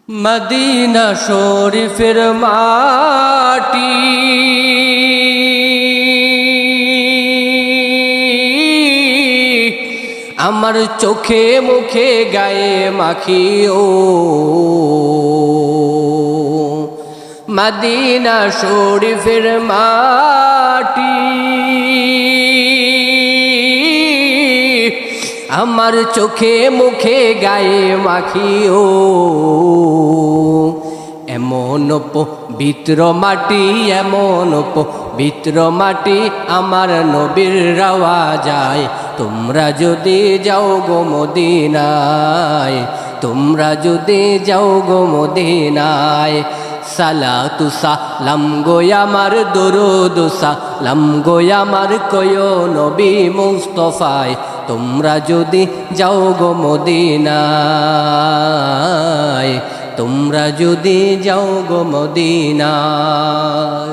Medina শরীফের মাটি আমার চোখে মুখে গায়ে মাখিও। মদিনা শরীফের মাটি আমার চোখে মুখে গায়ে মাখিও। এমন পবিত্র মাটি, এমন পবিত্র মাটি আমার নবীর রওয়া যায়। তোমরা যদি যাও গো মদিনায়, তোমরা যদি যাও গো মদিনায়, সালাতু সালাম গো আমার, দরুদ সালাম গো আমার কয়ো নবী মুস্তাফায়। তোমরা যদি যাও গো মদিনায়, তোমরা যদি যাও গো মদিনায়।